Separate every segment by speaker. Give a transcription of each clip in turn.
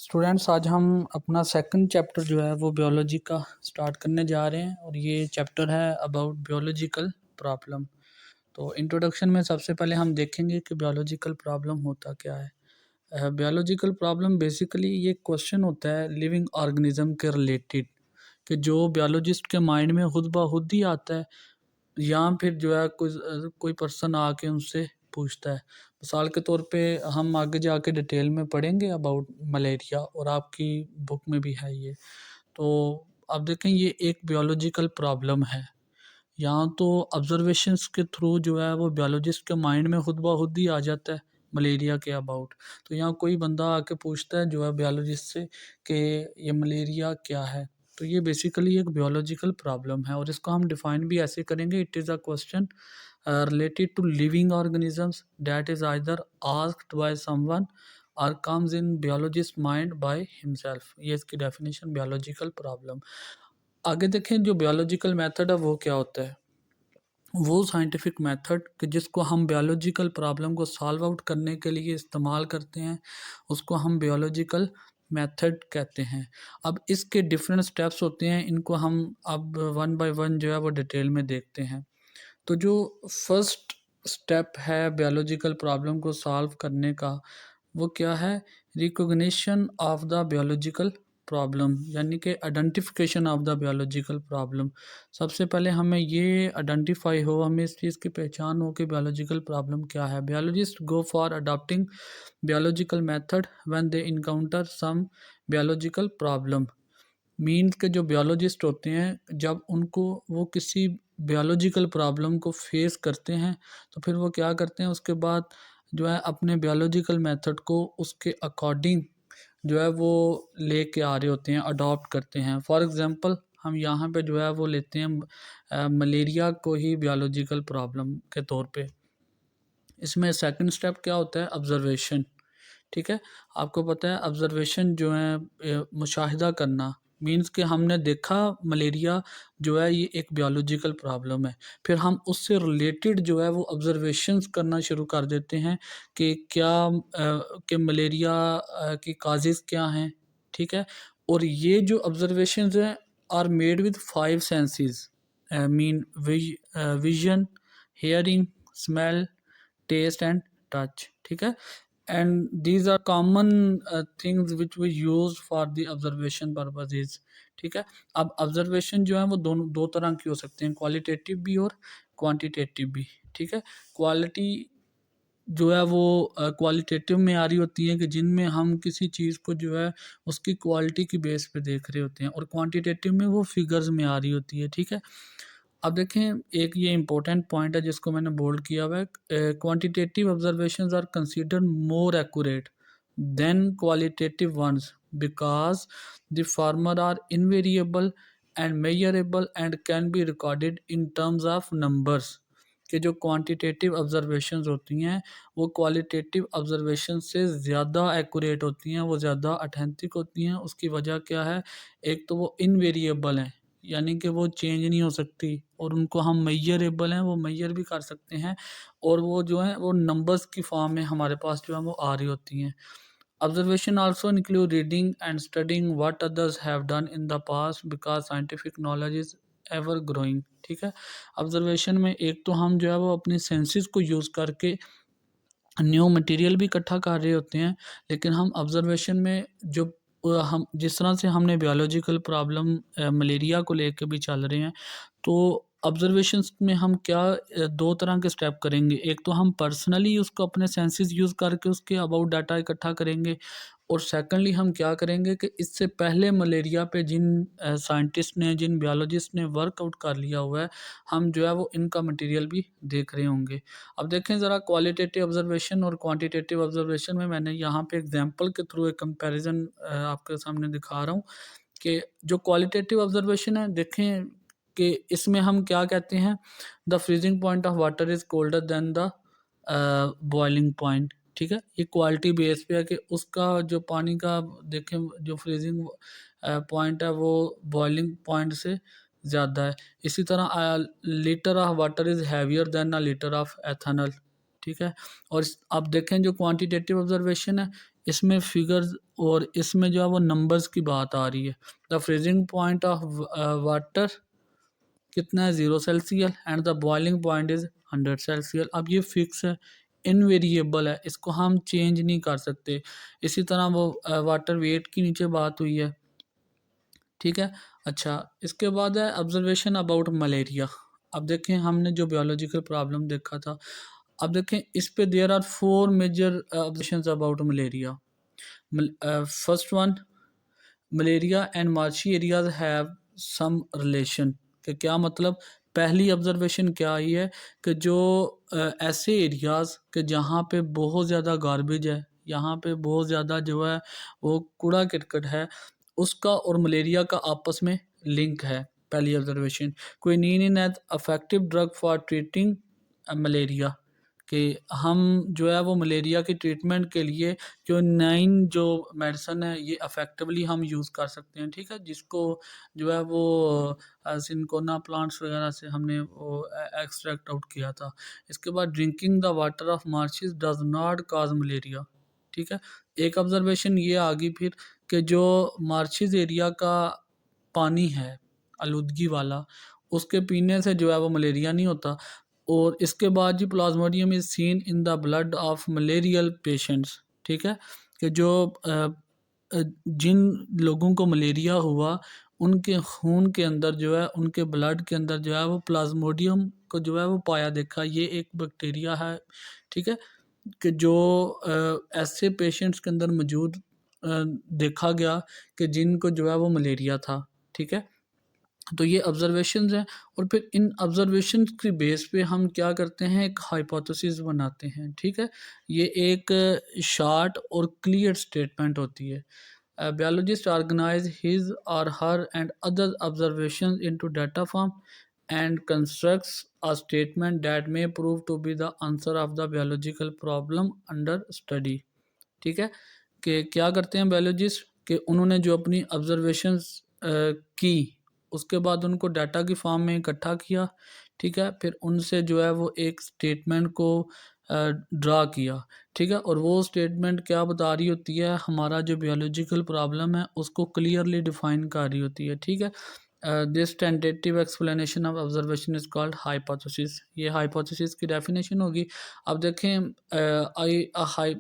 Speaker 1: Students, आज हम अपना सेकंड चैप्टर जो है वो बायोलॉजी का स्टार्ट करने जा रहे हैं और ये चैप्टर है अबाउट बायोलॉजिकल प्रॉब्लम। तो इंट्रोडक्शन में सबसे पहले हम देखेंगे कि बायोलॉजिकल प्रॉब्लम होता क्या है। बायोलॉजिकल प्रॉब्लम बेसिकली ये क्वेश्चन होता है लिविंग ऑर्गेनिज्म के रिलेटेड, कि जो बायोलॉजिस्ट के माइंड में खुद ब खुद ही आता है या फिर जो है कोई पर्सन आके उनसे पूछता है। मिसाल के तौर पे हम आगे जाके डिटेल में पढ़ेंगे अबाउट मलेरिया और आपकी बुक में भी है ये। तो अब देखें, ये एक बायोलॉजिकल प्रॉब्लम है। यहाँ तो ऑब्जर्वेशंस के थ्रू जो है वो बायोलॉजिस्ट के माइंड में खुद ब खुद ही आ जाता है मलेरिया के अबाउट। तो यहाँ कोई बंदा आके पूछता है जो है बायोलॉजिस्ट से कि ये मलेरिया क्या है। तो ये बेसिकली एक बायोलॉजिकल प्रॉब्लम है और इसको हम डिफाइन भी ऐसे करेंगे, it is a question related to living organisms that is either asked by someone or comes in biologist mind by himself। ये इसकी डेफिनेशन बायोलॉजिकल प्रॉब्लम। आगे देखें, जो बायोलॉजिकल मेथड है वो क्या होता है। वो साइंटिफिक मेथड कि जिसको हम बायोलॉजिकल प्रॉब्लम को सॉल्व आउट करने के लिए इस्तेमाल करते हैं, उसको हम बायोलॉजिकल मेथड कहते हैं। अब इसके डिफरेंट स्टेप्स होते हैं, इनको हम अब वन बाय वन जो है वो डिटेल में देखते हैं। तो जो फर्स्ट स्टेप है बायोलॉजिकल प्रॉब्लम को सॉल्व करने का, वो क्या है, recognition of the biological problem, यानी कि identification of the biological problem. सबसे पहले हमें ये आइडेंटिफाई हो, हमें इस चीज़ की पहचान हो कि बायोलॉजिकल प्रॉब्लम क्या है। Biologist go for adopting biological method when they encounter some biological problem. Means के जो बायोलॉजिस्ट होते हैं, जब उनको वो किसी बायोलॉजिकल प्रॉब्लम को फेस करते हैं तो फिर वो क्या करते हैं, उसके बाद जो है अपने बायोलॉजिकल मेथड को उसके अकॉर्डिंग जो है वो लेके आ रहे होते हैं, अडॉप्ट करते हैं। फॉर एग्ज़ाम्पल हम यहाँ पे जो है वो लेते हैं मलेरिया को ही बायोलॉजिकल प्रॉब्लम के तौर पे। इसमें सेकंड स्टेप क्या होता है, ऑब्जर्वेशन। ठीक है, आपको पता है ऑब्जर्वेशन जो है मुशाहिदा करना, मीन्स कि हमने देखा मलेरिया जो है ये एक बायोलॉजिकल प्रॉब्लम है, फिर हम उससे रिलेटेड जो है वो ऑब्जर्वेशंस करना शुरू कर देते हैं कि क्या कि मलेरिया की काजेज़ क्या हैं। ठीक है, और ये जो ऑब्जर्वेशंस हैं आर मेड विद 5 सेंसेस, mean vision, hearing, smell, taste and touch. ठीक है, and these are common things which we use for the observation purposes। ठीक है, अब ऑब्जर्वेशन जो है वो दो तरह की हो सकते हैं, क्वालिटेटिव भी और क्वांटिटेटिव भी। ठीक है, क्वालिटी जो है वो क्वालिटेटिव में आ रही होती है कि जिनमें हम किसी चीज़ को जो है उसकी क्वालिटी की बेस पे देख रहे होते हैं, और क्वांटिटेटिव में वो फिगर्स में आ रही होती है। ठीक है, अब देखें, एक ये इंपॉर्टेंट पॉइंट है जिसको मैंने बोल्ड किया हुआ है, quantitative observations are considered more accurate than qualitative ones because the former are invariable and measurable and can be recorded in terms of numbers. कि जो क्वांटिटेटिव ऑब्जर्वेशंस होती हैं वो क्वालिटेटिव ऑब्जर्वेशन से ज़्यादा एक्यूरेट होती हैं, वो ज़्यादा ऑथेंटिक होती हैं। उसकी वजह क्या है, एक तो वो इनवेरिएबल हैं, यानी कि वो चेंज नहीं हो सकती, और उनको हम मेजरेबल हैं, वो मेजर भी कर सकते हैं, और वो जो है वो नंबर्स की फॉर्म में हमारे पास जो है वो आ रही होती हैं। Observation also include reading and studying what others have done in the past because scientific knowledge is ever growing. ठीक है, ऑब्जर्वेशन में एक तो हम जो है वो अपने सेंसेस को यूज़ करके न्यू मटेरियल भी इकट्ठा कर रहे होते हैं, लेकिन हम ऑब्जर्वेशन में जो हम जिस तरह से हमने बायोलॉजिकल प्रॉब्लम मलेरिया को लेके भी चल रहे हैं, तो ऑब्जर्वेशंस में हम क्या दो तरह के स्टेप करेंगे। एक तो हम पर्सनली उसको अपने सेंसेस यूज़ करके उसके अबाउट डाटा इकट्ठा करेंगे, और सेकंडली हम क्या करेंगे कि इससे पहले मलेरिया पे जिन साइंटिस्ट ने, जिन बायोलॉजिस्ट ने वर्कआउट कर लिया हुआ है, हम जो है वो इनका मटेरियल भी देख रहे होंगे। अब देखें ज़रा, क्वालिटेटिव ऑब्जर्वेशन और क्वांटिटेटिव ऑब्जर्वेशन में मैंने यहाँ पे एग्जांपल के थ्रू एक कंपैरिजन आपके सामने दिखा रहा हूँ कि जो क्वालिटेटिव ऑब्जर्वेशन है, देखें कि इसमें हम क्या कहते हैं, the freezing point of water is colder than the boiling point. ठीक है, ये क्वालिटी बेस पे है कि उसका जो पानी का देखें जो फ्रीजिंग पॉइंट है वो बॉइलिंग पॉइंट से ज़्यादा है। इसी तरह litre of water is heavier than a litre of ethanol. ठीक है, और आप देखें जो क्वांटिटेटिव ऑब्जर्वेशन है, इसमें फिगर्स और इसमें जो है वो नंबर्स की बात आ रही है। The freezing point of water कितना है 0 Celsius and the boiling point is 100 Celsius. अब ये फिक्स है, इनवेरिएबल है, इसको हम चेंज नहीं कर सकते। इसी तरह वो वाटर वेट की नीचे बात हुई है, ठीक है। अच्छा, इसके बाद है ऑब्जर्वेशन अबाउट मलेरिया। अब देखें हमने जो बायोलॉजिकल प्रॉब्लम देखा था, अब देखें इस पे there are 4 major observations about malaria. First one, malaria and marshy areas have some relation. कि क्या मतलब, पहली ऑब्जर्वेशन क्या आई है कि जो ऐसे एरियाज़ के जहाँ पे बहुत ज़्यादा गार्बेज है, यहाँ पे बहुत ज़्यादा जो है वो कूड़ा करकट है, उसका और मलेरिया का आपस में लिंक है। पहली observation, quinine as effective drug for treating malaria. कि हम जो है वो मलेरिया की ट्रीटमेंट के लिए जो 9 जो मेडिसन है ये अफेक्टिवली हम यूज़ कर सकते हैं, ठीक है। जिसको जो है वो सिनकोना प्लांट्स वगैरह से हमने वो एक्सट्रैक्ट आउट किया था। इसके बाद drinking the water of marches does not cause malaria, ठीक है। एक ऑब्जर्वेशन ये आ गई फिर कि जो मार्शेस एरिया का पानी है आलूदगी वाला, उसके पीने से जो है वो मलेरिया नहीं होता। और इसके बाद जी plasmodium is seen in the blood of malarial patients, ठीक है। कि जो जिन लोगों को मलेरिया हुआ उनके खून के अंदर जो है, उनके ब्लड के अंदर जो है वो प्लाज्मोडियम को जो है वो पाया देखा। ये एक बैक्टीरिया है, ठीक है, कि जो ऐसे पेशेंट्स के अंदर मौजूद देखा गया कि जिनको जो है वो मलेरिया था, ठीक है। तो ये ऑब्जर्वेशंस हैं। और फिर इन ऑब्जर्वेशंस की बेस पे हम क्या करते हैं, एक हाइपोथेसिस बनाते हैं, ठीक है। ये एक शॉर्ट और क्लियर स्टेटमेंट होती है। बियोलॉजिस्ट organize his or her and other observation into data form and constructs a statement that may prove to be the answer of the biological problem under study, ठीक है। कि क्या करते हैं बायोलॉजिस्ट, कि उन्होंने जो अपनी ऑब्जर्वेशंस की, उसके बाद उनको डाटा की फॉर्म में इकट्ठा किया, ठीक है। फिर उनसे जो है वो एक स्टेटमेंट को ड्रा किया, ठीक है। और वो स्टेटमेंट क्या बता रही होती है, हमारा जो बायोलॉजिकल प्रॉब्लम है उसको क्लियरली डिफाइन कर रही होती है, ठीक है। This tentative explanation of observation is called hypothesis. ये हाइपोथेसिस की डेफिनेशन होगी। अब देखें आई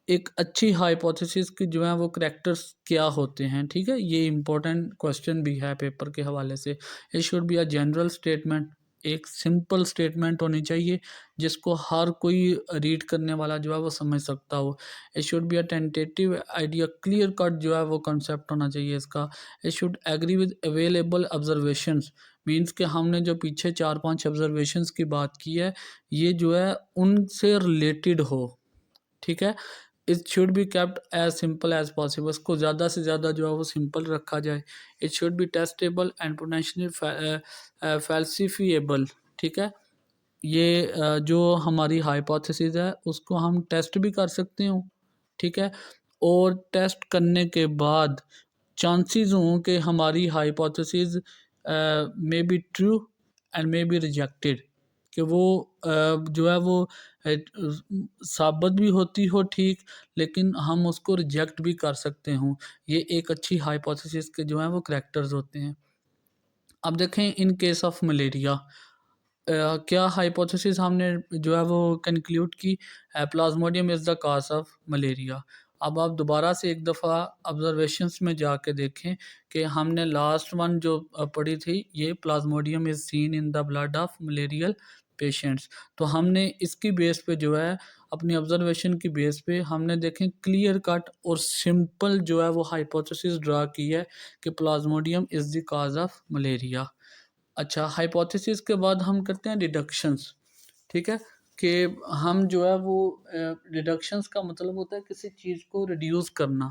Speaker 1: एक अच्छी हाइपोथेसिस की जो है वो करैक्टर्स क्या होते हैं, ठीक है। ये इंपॉर्टेंट क्वेश्चन भी है पेपर के हवाले से। It should be a general statement, एक सिंपल स्टेटमेंट होनी चाहिए जिसको हर कोई रीड करने वाला जो है वो समझ सकता हो। It should be a tentative idea, clear cut जो है वो कंसेप्ट होना चाहिए इसका। It should agree with available observations, means कि हमने जो पीछे 4-5 ऑब्जर्वेशंस की बात की है ये जो है उनसे रिलेटेड हो, ठीक है। It should be kept as simple as possible, इसको ज़्यादा से ज़्यादा जो है वो सिंपल रखा जाए। It should be testable and potentially falsifiable, ठीक है। ये जो हमारी हाइपोथेसिस है उसको हम टेस्ट भी कर सकते हो, ठीक है। और टेस्ट करने के बाद चांसेस हों कि हमारी hypothesis may be true and may be rejected, कि वो जो है वो साबित भी होती हो ठीक, लेकिन हम उसको रिजेक्ट भी कर सकते हों। ये एक अच्छी हाइपोथेसिस के जो हैं वो करैक्टर्स होते हैं। अब देखें इन केस ऑफ मलेरिया क्या हाइपोथेसिस हमने जो है वो कंक्लूड की, Plasmodium is the cause of malaria. अब आप दोबारा से एक दफ़ा ऑब्जर्वेशंस में जाके देखें कि हमने लास्ट वन जो पढ़ी थी, ये Plasmodium is seen in the blood of malarial patients. तो हमने इसकी बेस पे जो है अपनी ऑब्जर्वेशन की बेस पे हमने देखें क्लियर कट और सिंपल जो है वो हाइपोथेसिस ड्रा की है कि plasmodium is the cause of malaria. अच्छा, हाइपोथेसिस के बाद हम करते हैं डिडक्शंस, ठीक है। कि हम जो है वो डिडक्शंस का मतलब होता है किसी चीज़ को रिड्यूस करना,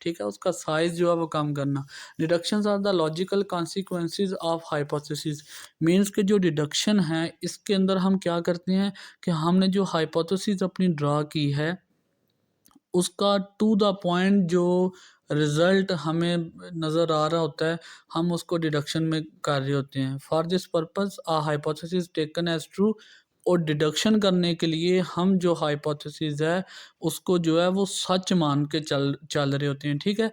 Speaker 1: ठीक है, उसका साइज जो है वो कम करना। Deductions are the logical consequences of hypothesis, means के जो डिडक्शन है इसके अंदर हम क्या करते हैं कि हमने जो हाइपोथेसिस अपनी ड्रा की है उसका टू द पॉइंट जो रिज़ल्ट हमें नज़र आ रहा होता है हम उसको डिडक्शन में कर रहे होते हैं। For this purpose a hypothesis taken as true और डिडक्शन करने के लिए हम जो हाइपोथेसिस है उसको जो है वो सच मान के चल रहे होते हैं, ठीक है।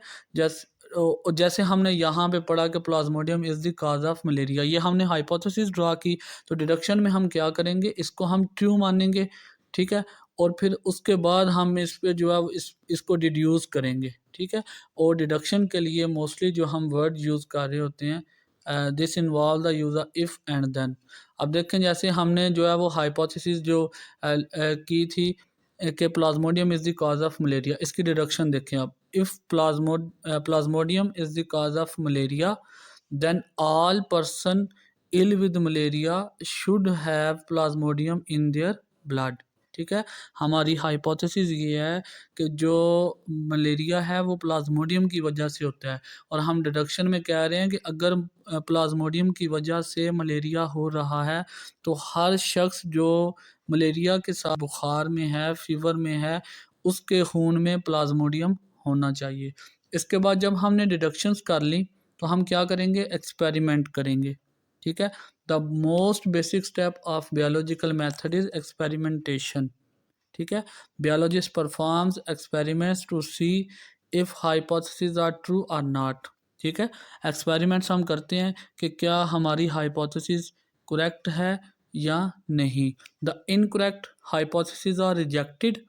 Speaker 1: जैसे हमने यहाँ पे पढ़ा कि plasmodium is the cause of malaria, ये हमने हाइपोथेसिस ड्रा की, तो डिडक्शन में हम क्या करेंगे, इसको हम ट्रू मानेंगे, ठीक है। और फिर उसके बाद हम इस पे जो है इसको डिड्यूस करेंगे, ठीक है। और डिडक्शन के लिए मोस्टली जो हम वर्ड यूज़ कर रहे होते हैं, this involve the use of if and then. अब देखें जैसे हमने जो है वो हाइपोथेसिस जो की थी कि plasmodium is the cause of malaria, इसकी डिडक्शन देखें आप। If plasmodium is the cause of malaria then all person ill with malaria should have plasmodium in their blood, ठीक है। हमारी हाइपोथेसिस ये है कि जो मलेरिया है वो प्लाज्मोडियम की वजह से होता है, और हम डिडक्शन में कह रहे हैं कि अगर प्लाज्मोडियम की वजह से मलेरिया हो रहा है तो हर शख्स जो मलेरिया के साथ बुखार में है, फीवर में है, उसके खून में प्लाज्मोडियम होना चाहिए। इसके बाद जब हमने डिडक्शंस कर ली तो हम क्या करेंगे, एक्सपेरिमेंट करेंगे, ठीक है। The most basic step of biological method is experimentation, ठीक है। Biologist performs experiments to see if hypothesis are true और नॉट, ठीक है। एक्सपेरिमेंट्स हम करते हैं कि क्या हमारी हाइपोथेसिस करेक्ट है या नहीं। The incorrect hypothesis are rejected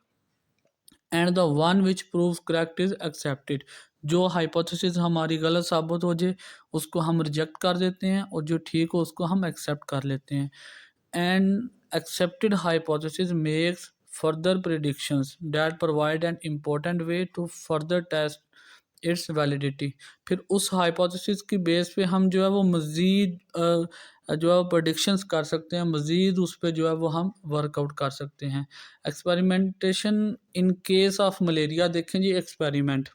Speaker 1: and the one which proves correct is accepted. जो हाइपोथेसिस हमारी गलत साबित हो जाए उसको हम रिजेक्ट कर देते हैं, और जो ठीक हो उसको हम एक्सेप्ट कर लेते हैं। And accepted hypothesis makes further predictions that provide an important way to further test its validity. फिर उस हाइपोथेसिस की बेस पे हम जो है वो मज़ीद जो है प्रेडिक्शंस कर सकते हैं, मज़ीद उस पर जो है वो हम वर्कआउट कर सकते हैं। Experimentation in case of malaria देखें जी, एक्सपेरिमेंट,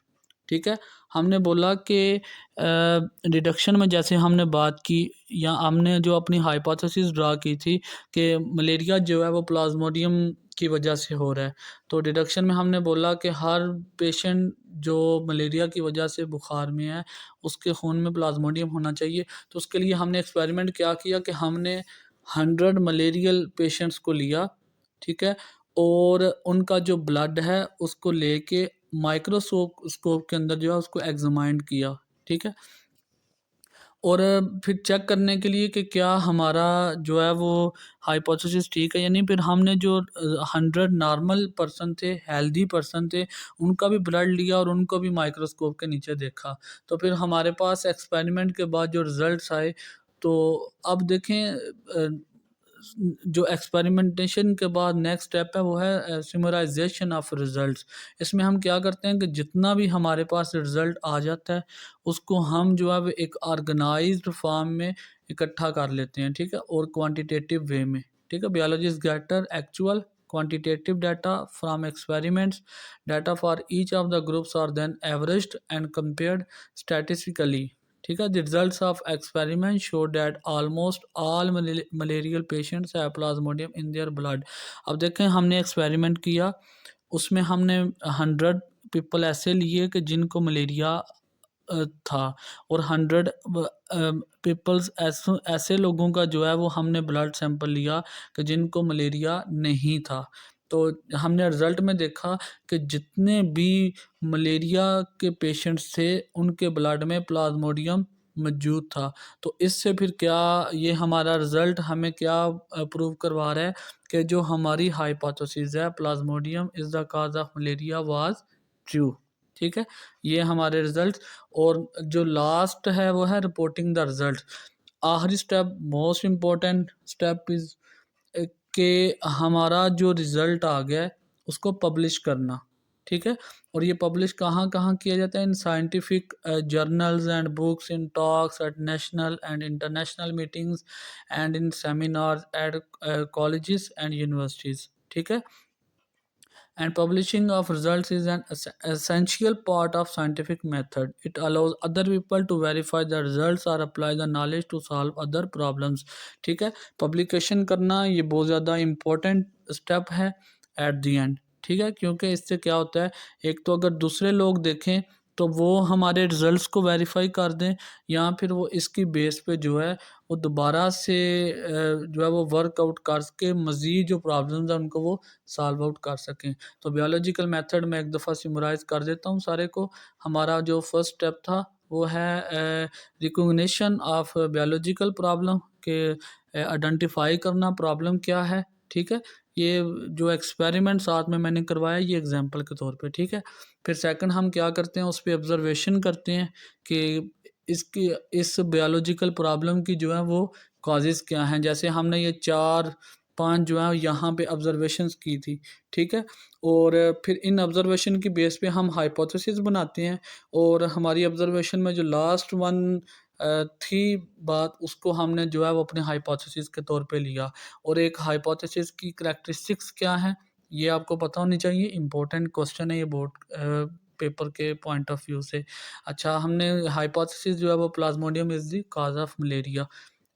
Speaker 1: ठीक है। हमने बोला कि डिडक्शन में जैसे हमने बात की या हमने जो अपनी हाइपोथेसिस ड्रा की थी कि मलेरिया जो है वो प्लाज्मोडियम की वजह से हो रहा है, तो डिडक्शन में हमने बोला कि हर पेशेंट जो मलेरिया की वजह से बुखार में है उसके खून में प्लाज्मोडियम होना चाहिए। तो उसके लिए हमने एक्सपेरिमेंट क्या किया कि हमने 100 मलेरियल पेशेंट्स को लिया, ठीक है, और उनका जो ब्लड है उसको लेके माइक्रोस्कोप स्कोप के अंदर जो है उसको एग्जामाइन किया, ठीक है। और फिर चेक करने के लिए कि क्या हमारा जो है वो हाइपोथेसिस ठीक है या नहीं, फिर हमने जो 100 नॉर्मल पर्सन थे, हेल्दी पर्सन थे, उनका भी ब्लड लिया और उनको भी माइक्रोस्कोप के नीचे देखा। तो फिर हमारे पास एक्सपेरिमेंट के बाद जो रिज़ल्ट्स आए, तो अब देखें जो एक्सपेरिमेंटेशन के बाद नेक्स्ट स्टेप है वो है सिमराइजेशन ऑफ रिज़ल्ट्स। इसमें हम क्या करते हैं कि जितना भी हमारे पास रिज़ल्ट आ जाता है उसको हम जो है वो एक ऑर्गेनाइज्ड फॉर्म में इकट्ठा कर लेते हैं, ठीक है, और क्वांटिटेटिव वे में, ठीक है। Biologist gather actual quantitative data from experiments. Data for each of the groups are then averaged and compared statistically, ठीक है। The results of experiment show that almost all malarial patients have plasmodium in their blood। अब देखें हमने experiment किया, उसमें हमने 100 people ऐसे लिए कि जिनको मलेरिया था, और 100 पीपल्स ऐसे ऐसे लोगों का जो है वो हमने ब्लड सैंपल लिया कि जिनको मलेरिया नहीं था। तो हमने रिज़ल्ट में देखा कि जितने भी मलेरिया के पेशेंट्स थे उनके ब्लड में प्लाज्मोडियम मौजूद था। तो इससे फिर क्या ये हमारा रिज़ल्ट हमें क्या प्रूव करवा रहा है कि जो हमारी हाइपोथेसिस है Plasmodium is the cause of malaria was true, ठीक है। ये हमारे रिज़ल्ट। और जो लास्ट है वो है रिपोर्टिंग द रिज़ल्ट। आखिरी step, most important step is कि हमारा जो रिज़ल्ट आ गया है उसको पब्लिश करना, ठीक है। और ये पब्लिश कहाँ कहाँ किया जाता है, in scientific journals and books, in talks at national and international meetings and in seminars at colleges and universities, ठीक है। And publishing of results is an essential part of scientific method. It allows other people to verify the results or apply the knowledge to solve other problems, ठीक है। Publication करना ये बहुत ज़्यादा important step है at the end, ठीक है, क्योंकि इससे क्या होता है, एक तो अगर दूसरे लोग देखें तो वो हमारे रिज़ल्ट्स को वेरीफाई कर दें, या फिर वो इसकी बेस पे जो है वो दोबारा से जो है वो वर्कआउट करके मज़ीद जो प्रॉब्लम्स हैं उनको वो सॉल्व आउट कर सकें। तो बायोलॉजिकल मेथड में एक दफ़ा समराइज़ कर देता हूँ सारे को। हमारा जो फर्स्ट स्टेप था वो है रिकॉग्निशन ऑफ बायोलॉजिकल प्रॉब्लम, के आइडेंटिफाई करना प्रॉब्लम क्या है, ठीक है। ये जो एक्सपेरिमेंट साथ में मैंने करवाया ये एग्जांपल के तौर पे, ठीक है। फिर सेकंड हम क्या करते हैं, उस पे ऑब्जर्वेशन करते हैं कि इसकी इस बायोलॉजिकल प्रॉब्लम की जो है वो कॉजेज़ क्या हैं। जैसे हमने ये 4-5 जो है यहाँ पे ऑब्जर्वेशंस की थी, ठीक है। और फिर इन ऑब्जर्वेशन की बेस पे हम हाइपोथेसिस बनाते हैं, और हमारी ऑब्जर्वेशन में जो लास्ट वन थी बात, उसको हमने जो है वो अपने हाइपोथेसिस के तौर पे लिया। और एक हाइपोथेसिस की करैक्टरिस्टिक्स क्या हैं ये आपको पता होनी चाहिए। इंपॉर्टेंट क्वेश्चन है ये बोर्ड पेपर के पॉइंट ऑफ व्यू से। अच्छा, हमने हाइपोथेसिस जो है वो Plasmodium is the cause of malaria,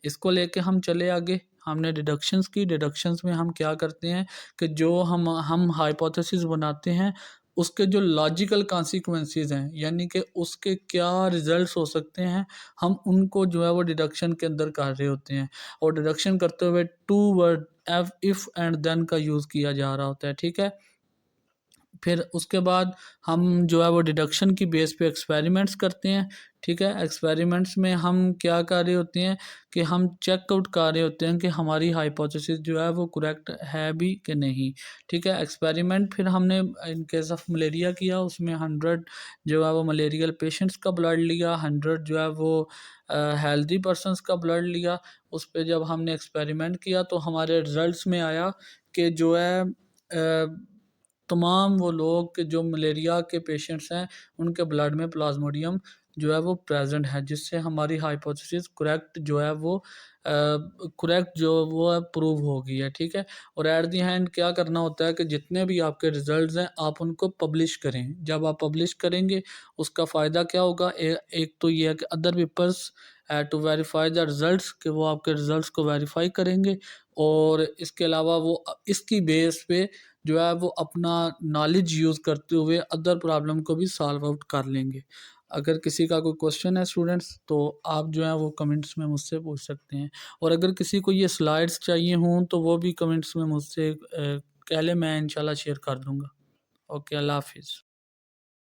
Speaker 1: इसको लेके हम चले आगे। हमने डिडक्शंस की, डिडक्शंस में हम क्या करते हैं कि जो हम हाइपोथेसिस बनाते हैं उसके जो लॉजिकल कॉन्सिक्वेंसेस हैं, यानी कि उसके क्या रिजल्ट्स हो सकते हैं, हम उनको जो है वो डिडक्शन के अंदर कर रहे होते हैं। और डिडक्शन करते हुए toward of if and then का यूज़ किया जा रहा होता है, ठीक है। फिर उसके बाद हम जो है वो डिडक्शन की बेस पे एक्सपेरिमेंट्स करते हैं, ठीक है। एक्सपेरिमेंट्स में हम क्या कर रहे होते हैं कि हम चेक आउट कर रहे होते हैं कि हमारी हाइपोथेसिस जो है वो करेक्ट है भी कि नहीं, ठीक है। एक्सपेरिमेंट फिर हमने इन केस ऑफ मलेरिया किया, उसमें 100 जो है वो मलेरियल पेशेंट्स का ब्लड लिया, 100 जो है वो हेल्दी पर्सनस का ब्लड लिया। उस पर जब हमने एक्सपेरिमेंट किया तो हमारे रिजल्ट्स में आया कि जो है तमाम वो लोग के जो मलेरिया के पेशेंट्स हैं उनके ब्लड में प्लाज्मोडियम जो है वो प्रेजेंट है, जिससे हमारी हाइपोथेसिस करेक्ट जो है वो करेक्ट जो वो है प्रूव हो गई है, ठीक है। और एट दी एंड क्या करना होता है कि जितने भी आपके रिजल्ट्स हैं आप उनको पब्लिश करें। जब आप पब्लिश करेंगे उसका फ़ायदा क्या होगा, एक तो ये है कि other peoples to verify the results, कि वो आपके रिज़ल्ट्स को वेरीफाई करेंगे। और इसके अलावा वो इसकी बेस पे जो है वो अपना नॉलेज यूज़ करते हुए अदर प्रॉब्लम को भी सॉल्व आउट कर लेंगे। अगर किसी का कोई क्वेश्चन है स्टूडेंट्स तो आप जो है वो कमेंट्स में मुझसे पूछ सकते हैं। और अगर किसी को ये स्लाइड्स चाहिए हों तो वो भी कमेंट्स में मुझसे कह लें, मैं इंशाल्लाह शेयर कर दूँगा। ओके, अल्लाह हाफ़िज़।